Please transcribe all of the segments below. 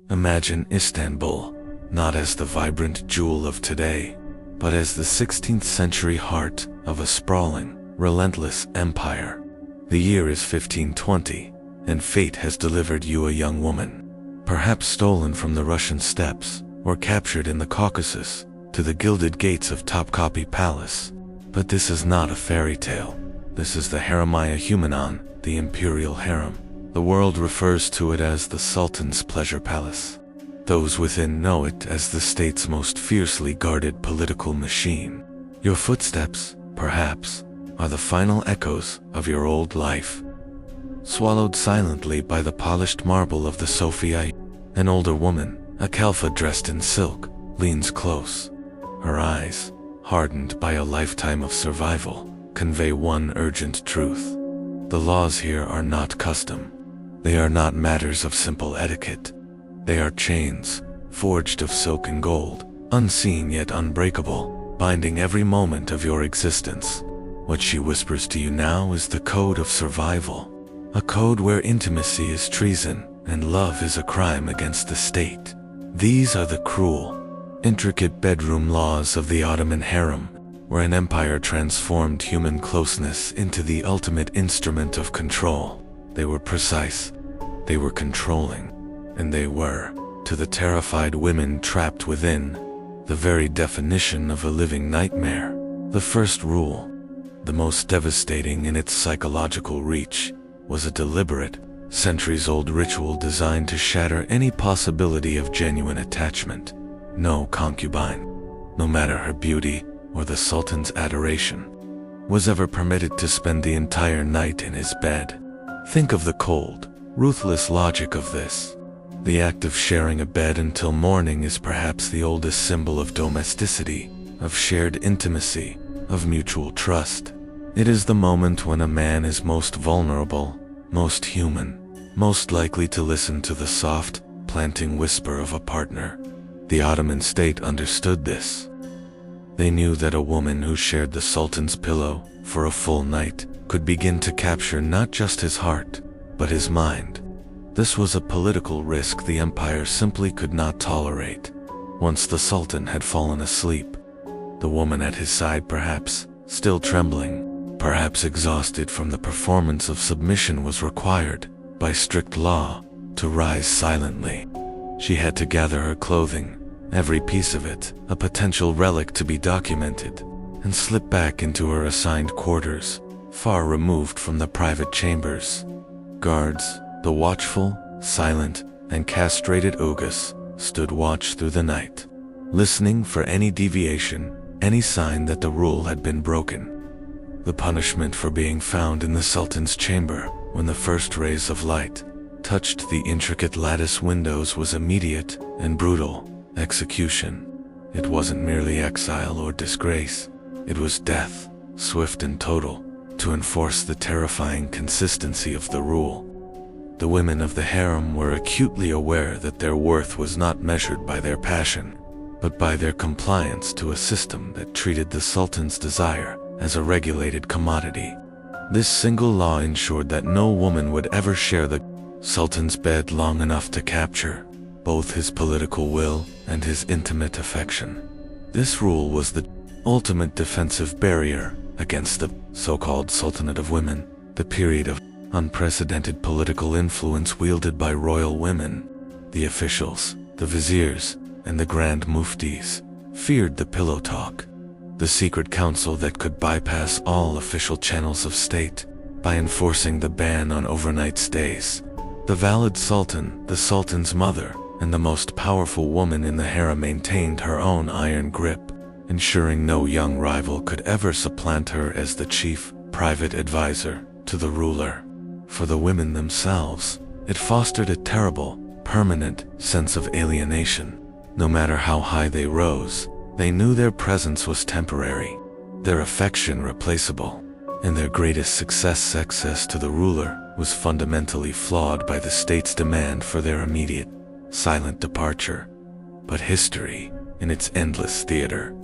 Imagine Istanbul, not as the vibrant jewel of today, but as the 16th century heart of a sprawling, relentless empire. The year is 1520, and fate has delivered you a young woman, perhaps stolen from the Russian steppes or captured in the Caucasus, to the gilded gates of Topkapi Palace. But this is not a fairy tale. This is the Haremia Humanon, the imperial harem. The world refers to it as the Sultan's pleasure palace. Those within know it as the state's most fiercely guarded political machine. Your footsteps, perhaps, are the final echoes of your old life. Swallowed silently by the polished marble of the Sophia, an older woman, a Kalfa dressed in silk, leans close. Her eyes, hardened by a lifetime of survival, convey one urgent truth. The laws here are not custom. They are not matters of simple etiquette. They are chains, forged of silk and gold, unseen yet unbreakable, binding every moment of your existence. What she whispers to you now is the code of survival, a code where intimacy is treason and love is a crime against the state. These are the cruel, intricate bedroom laws of the Ottoman harem, where an empire transformed human closeness into the ultimate instrument of control. They were precise, they were controlling, and they were, to the terrified women trapped within, the very definition of a living nightmare. The first rule, the most devastating in its psychological reach, was a deliberate, centuries-old ritual designed to shatter any possibility of genuine attachment. No concubine, no matter her beauty or the Sultan's adoration, was ever permitted to spend the entire night in his bed. Think of the cold, ruthless logic of this. The act of sharing a bed until morning is perhaps the oldest symbol of domesticity, of shared intimacy, of mutual trust. It is the moment when a man is most vulnerable, most human, most likely to listen to the soft, planting whisper of a partner. The Ottoman state understood this. They knew that a woman who shared the Sultan's pillow for a full night could begin to capture not just his heart, but his mind. This was a political risk the empire simply could not tolerate. Once the Sultan had fallen asleep, the woman at his side, perhaps still trembling, perhaps exhausted from the performance of submission, was required, by strict law, to rise silently. She had to gather her clothing, every piece of it a potential relic to be documented, and slip back into her assigned quarters, far removed from the private chambers. Guards, the watchful, silent, and castrated Ugas, stood watch through the night, listening for any deviation, any sign that the rule had been broken. The punishment for being found in the Sultan's chamber when the first rays of light touched the intricate lattice windows was immediate and brutal: execution. It wasn't merely exile or disgrace, it was death, swift and total, to enforce the terrifying consistency of the rule. The women of the harem were acutely aware that their worth was not measured by their passion, but by their compliance to a system that treated the Sultan's desire as a regulated commodity. This single law ensured that no woman would ever share the Sultan's bed long enough to capture both his political will and his intimate affection. This rule was the ultimate defensive barrier against the so-called Sultanate of Women, the period of unprecedented political influence wielded by royal women. The officials, the viziers, and the grand muftis feared the pillow talk, the secret council that could bypass all official channels of state by enforcing the ban on overnight stays. The valid sultan, the sultan's mother, and the most powerful woman in the harem maintained her own iron grip, ensuring no young rival could ever supplant her as the chief, private advisor to the ruler. For the women themselves, it fostered a terrible, permanent sense of alienation. No matter how high they rose, they knew their presence was temporary, their affection replaceable, and their greatest access to the ruler was fundamentally flawed by the state's demand for their immediate, silent departure. But history, in its endless theater,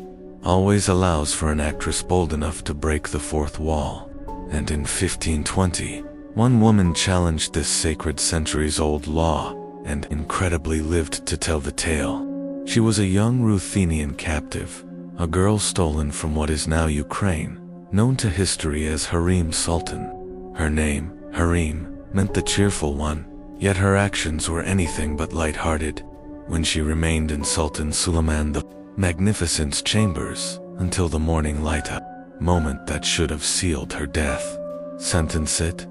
always allows for an actress bold enough to break the fourth wall. And in 1520, one woman challenged this sacred centuries-old law, and incredibly lived to tell the tale. She was a young Ruthenian captive, a girl stolen from what is now Ukraine, known to history as Harem Sultan. Her name, Harem, meant the cheerful one, yet her actions were anything but light-hearted. When she remained in Sultan Suleiman the Magnificent's chambers until the morning light, a moment that should have sealed her death sentence it,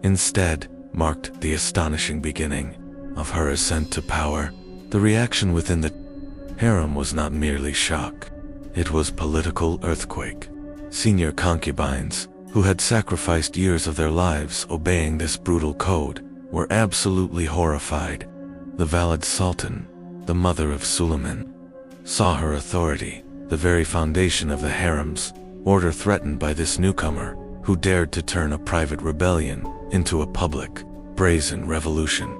instead marked the astonishing beginning of her ascent to power. The reaction within the harem was not merely shock, it was political earthquake. Senior concubines, who had sacrificed years of their lives obeying this brutal code, were absolutely horrified. The valid sultan, the mother of Suleiman, saw her authority, the very foundation of the harem's order, threatened by this newcomer who dared to turn a private rebellion into a public, brazen revolution.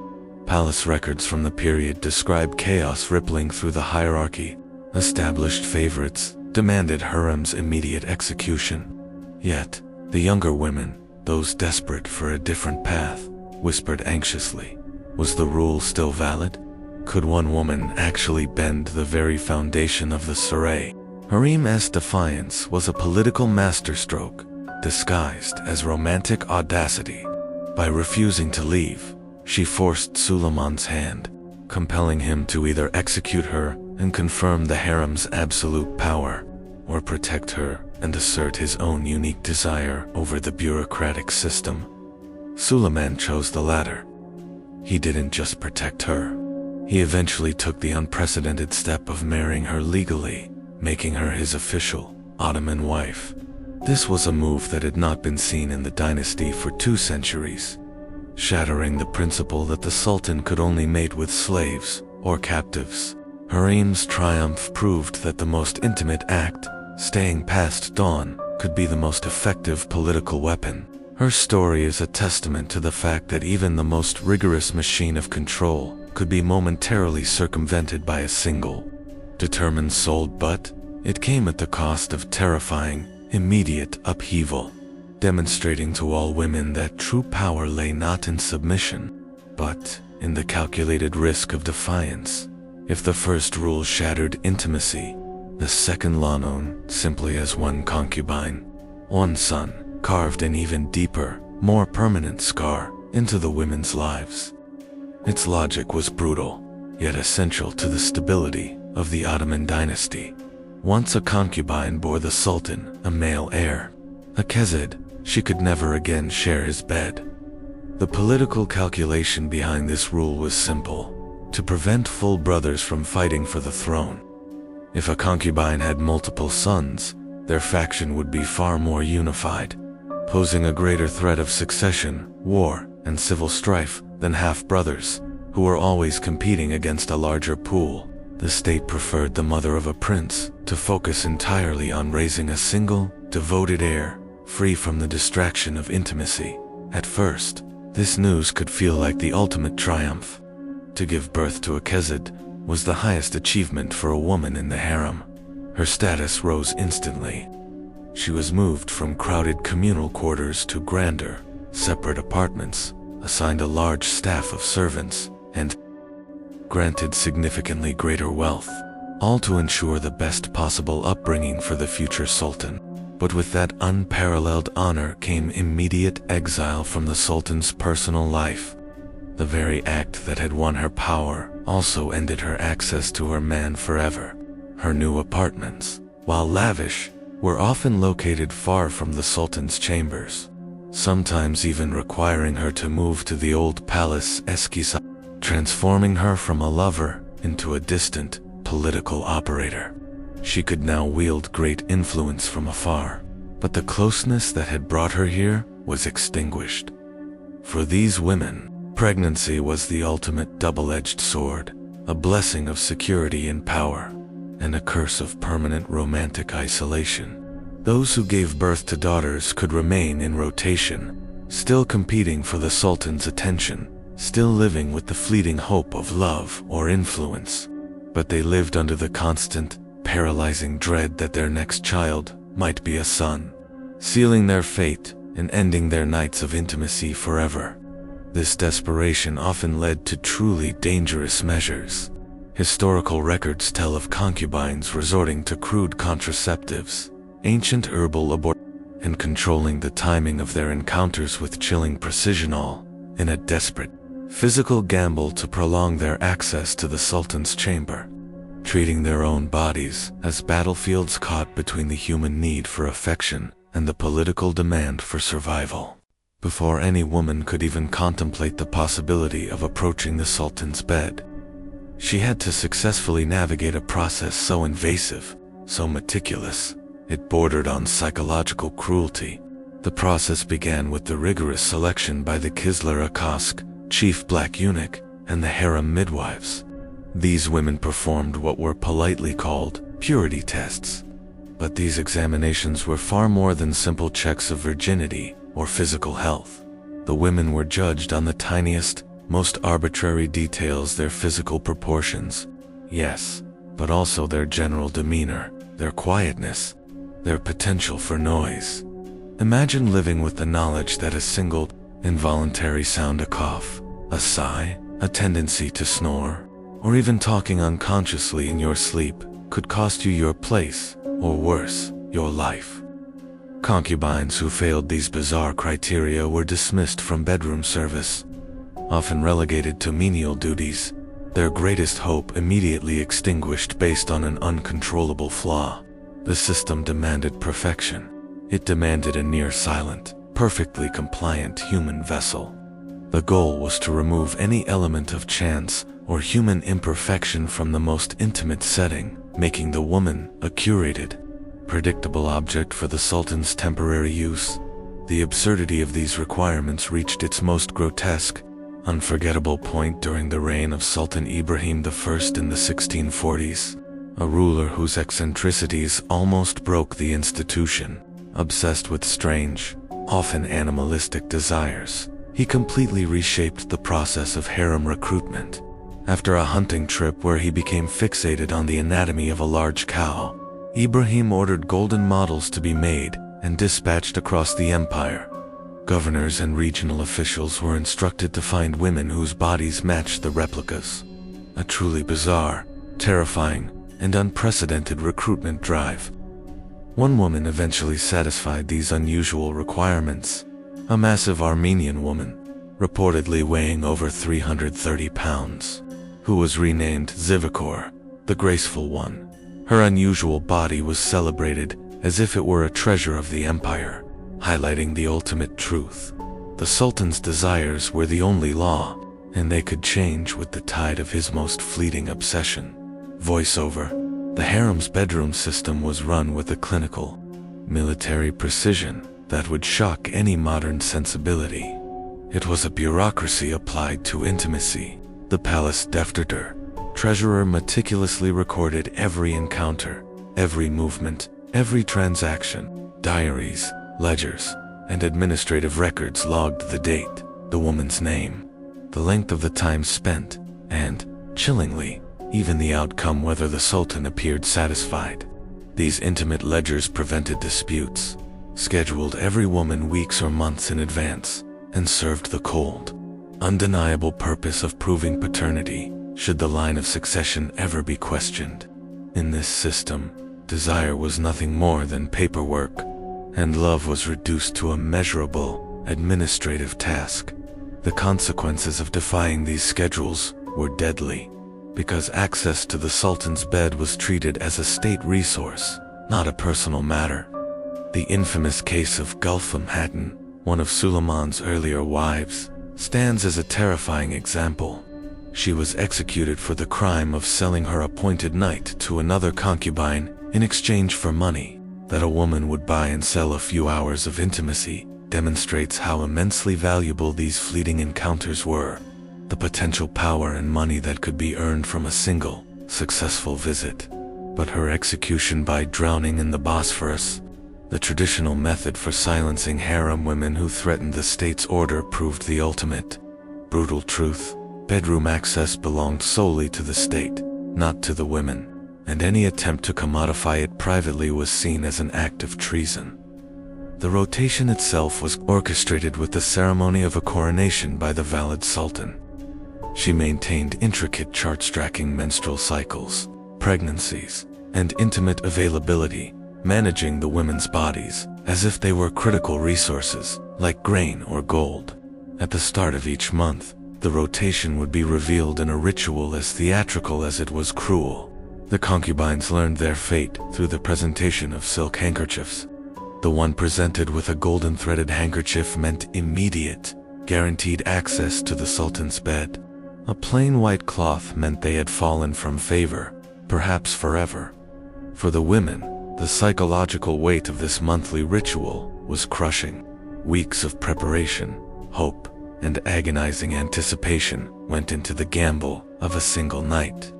Palace records from the period describe chaos rippling through the hierarchy. Established favorites demanded harem's immediate execution. Yet, the younger women, those desperate for a different path, whispered anxiously, was the rule still valid? Could one woman actually bend the very foundation of the Saray? Harem's defiance was a political masterstroke, disguised as romantic audacity. By refusing to leave, she forced Suleiman's hand, compelling him to either execute her and confirm the harem's absolute power, or protect her and assert his own unique desire over the bureaucratic system. Suleiman chose the latter. He didn't just protect her. He eventually took the unprecedented step of marrying her legally, making her his official Ottoman wife. This was a move that had not been seen in the dynasty for 2 centuries, shattering the principle that the sultan could only mate with slaves or captives. Harem's triumph proved that the most intimate act, staying past dawn, could be the most effective political weapon. Her story is a testament to the fact that even the most rigorous machine of control could be momentarily circumvented by a single, determined soul, but it came at the cost of terrifying, immediate upheaval, demonstrating to all women that true power lay not in submission, but in the calculated risk of defiance. If the first rule shattered intimacy, the second law, known simply as one concubine, one son, carved an even deeper, more permanent scar into the women's lives. Its logic was brutal, yet essential to the stability of the Ottoman dynasty. Once a concubine bore the sultan a male heir, a kezid, she could never again share his bed. The political calculation behind this rule was simple: to prevent full brothers from fighting for the throne. If a concubine had multiple sons, their faction would be far more unified, posing a greater threat of succession, war, and civil strife than half-brothers, who were always competing against a larger pool. The state preferred the mother of a prince to focus entirely on raising a single, devoted heir, free from the distraction of intimacy. At first, this news could feel like the ultimate triumph. To give birth to a kezid was the highest achievement for a woman in the harem. Her status rose instantly. She was moved from crowded communal quarters to grander, separate apartments, assigned a large staff of servants, and granted significantly greater wealth, all to ensure the best possible upbringing for the future sultan. But with that unparalleled honor came immediate exile from the sultan's personal life. The very act that had won her power also ended her access to her man forever. Her new apartments, while lavish, were often located far from the sultan's chambers, sometimes even requiring her to move to the old palace Eskisa, transforming her from a lover into a distant, political operator. She could now wield great influence from afar, but the closeness that had brought her here was extinguished. For these women, pregnancy was the ultimate double-edged sword, a blessing of security and power, and a curse of permanent romantic isolation. Those who gave birth to daughters could remain in rotation, still competing for the sultan's attention, still living with the fleeting hope of love or influence, but they lived under the constant, paralyzing dread that their next child might be a son, sealing their fate and ending their nights of intimacy forever. This desperation often led to truly dangerous measures. Historical records tell of concubines resorting to crude contraceptives, ancient herbal abortions, and controlling the timing of their encounters with chilling precision, all in a desperate physical gamble to prolong their access to the Sultan's chamber, treating their own bodies as battlefields caught between the human need for affection and the political demand for survival. Before any woman could even contemplate the possibility of approaching the Sultan's bed, she had to successfully navigate a process so invasive, so meticulous, it bordered on psychological cruelty. The process began with the rigorous selection by the Kisler Akask, chief black eunuch, and the harem midwives. These women performed what were politely called purity tests. But these examinations were far more than simple checks of virginity or physical health. The women were judged on the tiniest, most arbitrary details: their physical proportions, yes, but also their general demeanor, their quietness, their potential for noise. Imagine living with the knowledge that a single, involuntary sound, a cough, a sigh, a tendency to snore, or even talking unconsciously in your sleep, could cost you your place, or worse, your life. Concubines who failed these bizarre criteria were dismissed from bedroom service, often relegated to menial duties, their greatest hope immediately extinguished based on an uncontrollable flaw. The system demanded perfection. It demanded a near-silent, perfectly compliant human vessel. The goal was to remove any element of chance or human imperfection from the most intimate setting, making the woman a curated, predictable object for the Sultan's temporary use. The absurdity of these requirements reached its most grotesque, unforgettable point during the reign of Sultan Ibrahim I in the 1640s, a ruler whose eccentricities almost broke the institution. Obsessed with strange, often animalistic desires, he completely reshaped the process of harem recruitment. After a hunting trip where he became fixated on the anatomy of a large cow, Ibrahim ordered golden models to be made and dispatched across the empire. Governors and regional officials were instructed to find women whose bodies matched the replicas. A truly bizarre, terrifying, and unprecedented recruitment drive. One woman eventually satisfied these unusual requirements, a massive Armenian woman, reportedly weighing over 330 pounds, who was renamed Zivakor, the Graceful One. Her unusual body was celebrated as if it were a treasure of the empire, highlighting the ultimate truth. The Sultan's desires were the only law, and they could change with the tide of his most fleeting obsession. Voiceover. The harem's bedroom system was run with a clinical, military precision that would shock any modern sensibility. It was a bureaucracy applied to intimacy. The palace defterder, treasurer, meticulously recorded every encounter, every movement, every transaction. Diaries, ledgers, and administrative records logged the date, the woman's name, the length of the time spent, and, chillingly, even the outcome, whether the Sultan appeared satisfied. These intimate ledgers prevented disputes, scheduled every woman weeks or months in advance, and served the cold, undeniable purpose of proving paternity, should the line of succession ever be questioned. In this system, desire was nothing more than paperwork, and love was reduced to a measurable, administrative task. The consequences of defying these schedules were deadly, because access to the Sultan's bed was treated as a state resource, not a personal matter. The infamous case of Gulfam Hatton, one of Suleiman's earlier wives, stands as a terrifying example. She was executed for the crime of selling her appointed knight to another concubine in exchange for money. That a woman would buy and sell a few hours of intimacy demonstrates how immensely valuable these fleeting encounters were. The potential power and money that could be earned from a single, successful visit. But her execution by drowning in the Bosphorus, the traditional method for silencing harem women who threatened the state's order, proved the ultimate, brutal truth. Bedroom access belonged solely to the state, not to the women, and any attempt to commodify it privately was seen as an act of treason. The rotation itself was orchestrated with the ceremony of a coronation by the valid sultan. She maintained intricate chart-tracking menstrual cycles, pregnancies, and intimate availability, managing the women's bodies as if they were critical resources, like grain or gold. At the start of each month, the rotation would be revealed in a ritual as theatrical as it was cruel. The concubines learned their fate through the presentation of silk handkerchiefs. The one presented with a golden threaded handkerchief meant immediate, guaranteed access to the sultan's bed. A plain white cloth meant they had fallen from favor, perhaps forever. For the women, the psychological weight of this monthly ritual was crushing. Weeks of preparation, hope, and agonizing anticipation went into the gamble of a single night.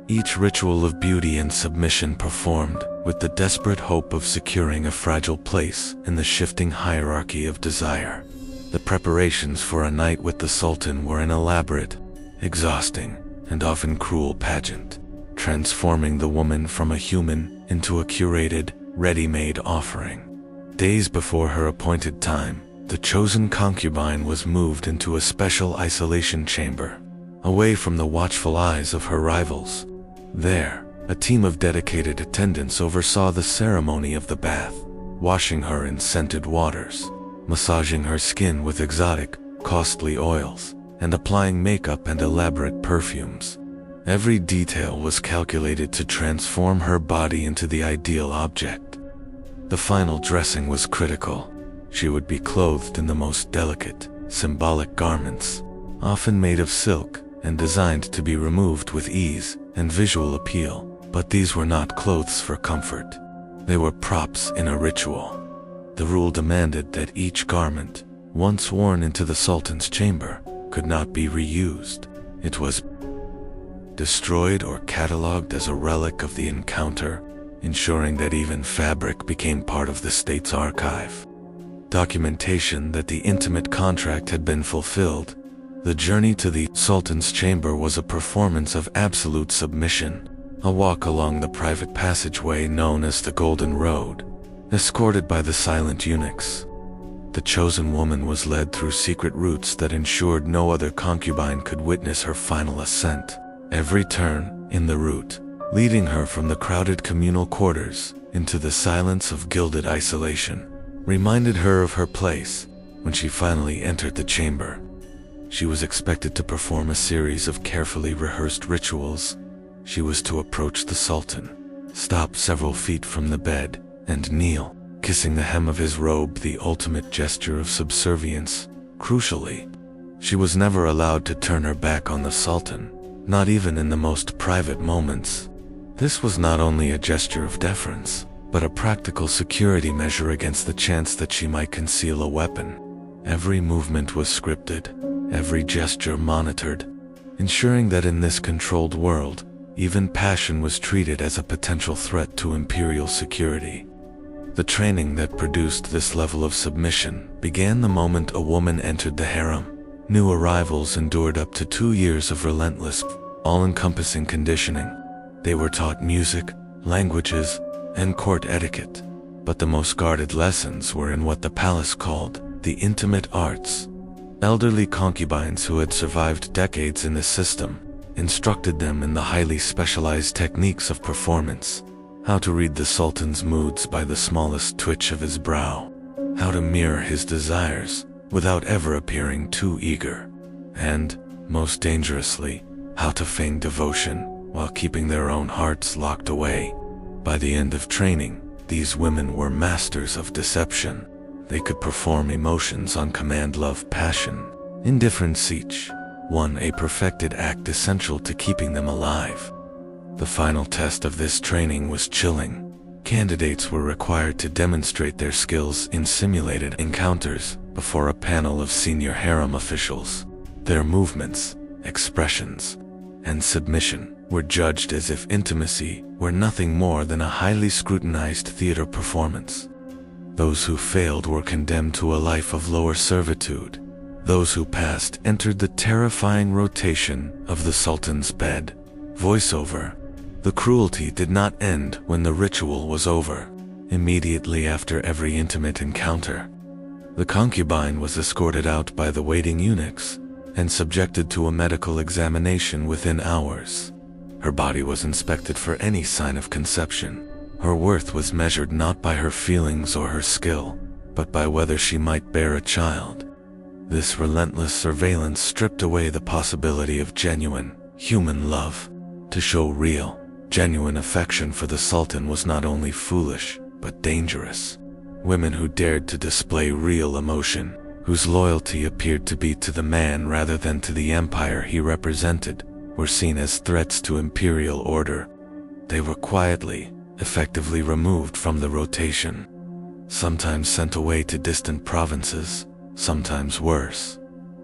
Each ritual of beauty and submission performed with the desperate hope of securing a fragile place in the shifting hierarchy of desire. The preparations for a night with the Sultan were an elaborate, exhausting, and often cruel pageant, transforming the woman from a human into a curated, ready-made offering. Days before her appointed time, the chosen concubine was moved into a special isolation chamber, away from the watchful eyes of her rivals. There, a team of dedicated attendants oversaw the ceremony of the bath, washing her in scented waters, massaging her skin with exotic, costly oils, and applying makeup and elaborate perfumes. Every detail was calculated to transform her body into the ideal object. The final dressing was critical. She would be clothed in the most delicate, symbolic garments, often made of silk and designed to be removed with ease and visual appeal. But these were not clothes for comfort. They were props in a ritual. The rule demanded that each garment, once worn into the Sultan's chamber, could not be reused. It was destroyed or catalogued as a relic of the encounter, ensuring that even fabric became part of the state's archive. Documentation that the intimate contract had been fulfilled. The journey to the Sultan's chamber was a performance of absolute submission, a walk along the private passageway known as the Golden Road, escorted by the silent eunuchs. The chosen woman was led through secret routes that ensured no other concubine could witness her final ascent. Every turn in the route, leading her from the crowded communal quarters into the silence of gilded isolation, reminded her of her place when she finally entered the chamber. She was expected to perform a series of carefully rehearsed rituals. She was to approach the Sultan, stop several feet from the bed, and kneel, kissing the hem of his robe, the ultimate gesture of subservience. Crucially, she was never allowed to turn her back on the Sultan, not even in the most private moments. This was not only a gesture of deference, but a practical security measure against the chance that she might conceal a weapon. Every movement was scripted, every gesture monitored, ensuring that in this controlled world, even passion was treated as a potential threat to imperial security. The training that produced this level of submission began the moment a woman entered the harem. New arrivals endured up to 2 years of relentless, all-encompassing conditioning. They were taught music, languages, and court etiquette, but the most guarded lessons were in what the palace called the intimate arts. Elderly concubines who had survived decades in the system instructed them in the highly specialized techniques of performance, how to read the Sultan's moods by the smallest twitch of his brow, how to mirror his desires without ever appearing too eager, and, most dangerously, how to feign devotion while keeping their own hearts locked away. By the end of training, these women were masters of deception. They could perform emotions on command: love, passion, indifference, each one a perfected act essential to keeping them alive. The final test of this training was chilling. Candidates were required to demonstrate their skills in simulated encounters before a panel of senior harem officials. Their movements, expressions, and submission were judged as if intimacy were nothing more than a highly scrutinized theater performance. Those who failed were condemned to a life of lower servitude. Those who passed entered the terrifying rotation of the Sultan's bed. Voiceover. The cruelty did not end when the ritual was over. immediately after every intimate encounter. The concubine was escorted out by the waiting eunuchs and subjected to a medical examination within hours. Her body was inspected for any sign of conception. Her worth was measured not by her feelings or her skill, but by whether she might bear a child. This relentless surveillance stripped away the possibility of genuine, human love. To show real, genuine affection for the Sultan was not only foolish, but dangerous. Women who dared to display real emotion, whose loyalty appeared to be to the man rather than to the empire he represented, were seen as threats to imperial order. They were quietly, effectively removed from the rotation, sometimes sent away to distant provinces, sometimes worse.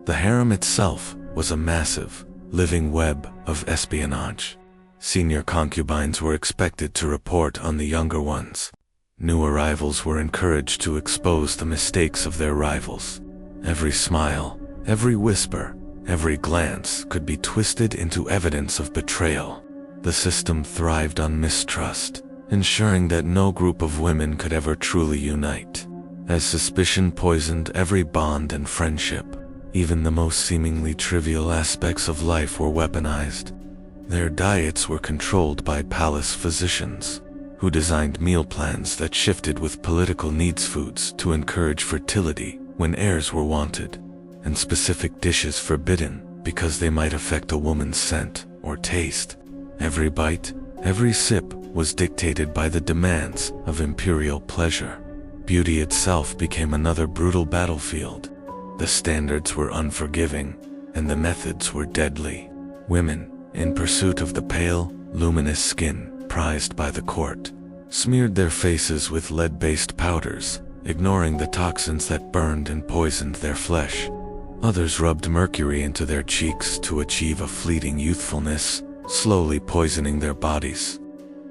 The harem itself was a massive, living web of espionage. Senior concubines were expected to report on the younger ones. New arrivals were encouraged to expose the mistakes of their rivals. Every smile, every whisper, every glance could be twisted into evidence of betrayal. The system thrived on mistrust, ensuring that no group of women could ever truly unite. As suspicion poisoned every bond and friendship, even the most seemingly trivial aspects of life were weaponized. Their diets were controlled by palace physicians, who designed meal plans that shifted with political needs foods to encourage fertility when heirs were wanted, and specific dishes forbidden because they might affect a woman's scent or taste. Every bite, every sip was dictated by the demands of imperial pleasure. Beauty itself became another brutal battlefield. The standards were unforgiving, and the methods were deadly. Women, in pursuit of the pale, luminous skin prized by the court, smeared their faces with lead-based powders, ignoring the toxins that burned and poisoned their flesh. Others rubbed mercury into their cheeks to achieve a fleeting youthfulness, slowly poisoning their bodies.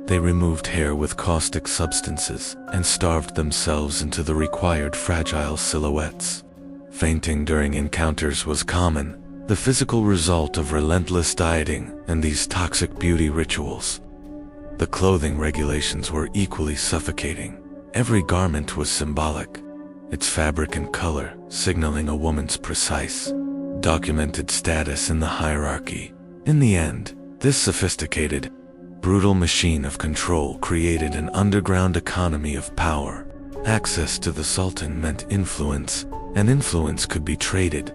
They removed hair with caustic substances and starved themselves into the required fragile silhouettes. Fainting during encounters was common, the physical result of relentless dieting and these toxic beauty rituals. The clothing regulations were equally suffocating. Every garment was symbolic, its fabric and color signaling a woman's precise, documented status in the hierarchy. In the end, this sophisticated, brutal machine of control created an underground economy of power. Access to the Sultan meant influence, and influence could be traded.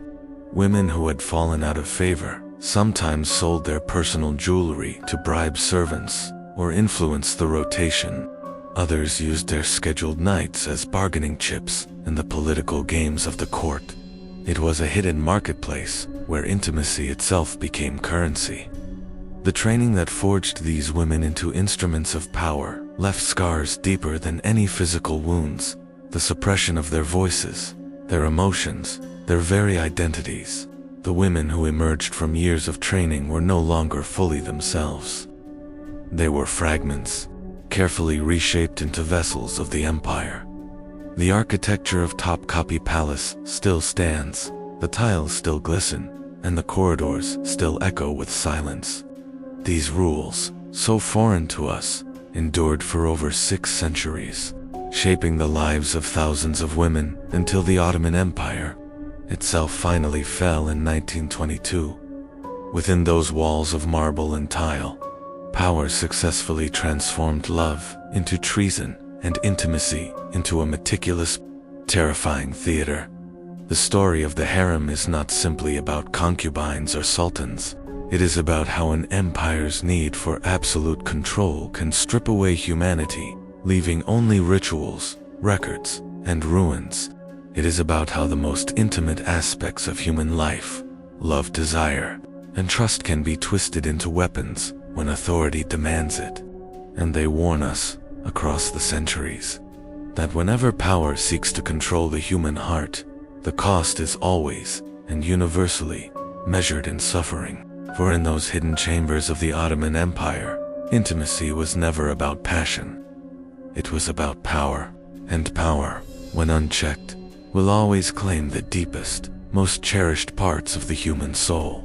Women who had fallen out of favor sometimes sold their personal jewelry to bribe servants or influence the rotation. Others used their scheduled nights as bargaining chips in the political games of the court. It was a hidden marketplace where intimacy itself became currency. The training that forged these women into instruments of power left scars deeper than any physical wounds. The suppression of their voices, their emotions, their very identities. The women who emerged from years of training were no longer fully themselves. They were fragments, carefully reshaped into vessels of the empire. The architecture of Topkapi Palace still stands, the tiles still glisten, and the corridors still echo with silence. These rules, so foreign to us, endured for over 6 centuries, shaping the lives of thousands of women until the Ottoman Empire itself finally fell in 1922. Within those walls of marble and tile, power successfully transformed love into treason and intimacy into a meticulous, terrifying theater. The story of the harem is not simply about concubines or sultans. It is about how an empire's need for absolute control can strip away humanity, leaving only rituals, records, and ruins. It is about how the most intimate aspects of human life, love, desire, and trust can be twisted into weapons when authority demands it. And they warn us, across the centuries, that whenever power seeks to control the human heart, the cost is always, and universally, measured in suffering. For in those hidden chambers of the Ottoman Empire, intimacy was never about passion. It was about power, and power, when unchecked, will always claim the deepest, most cherished parts of the human soul.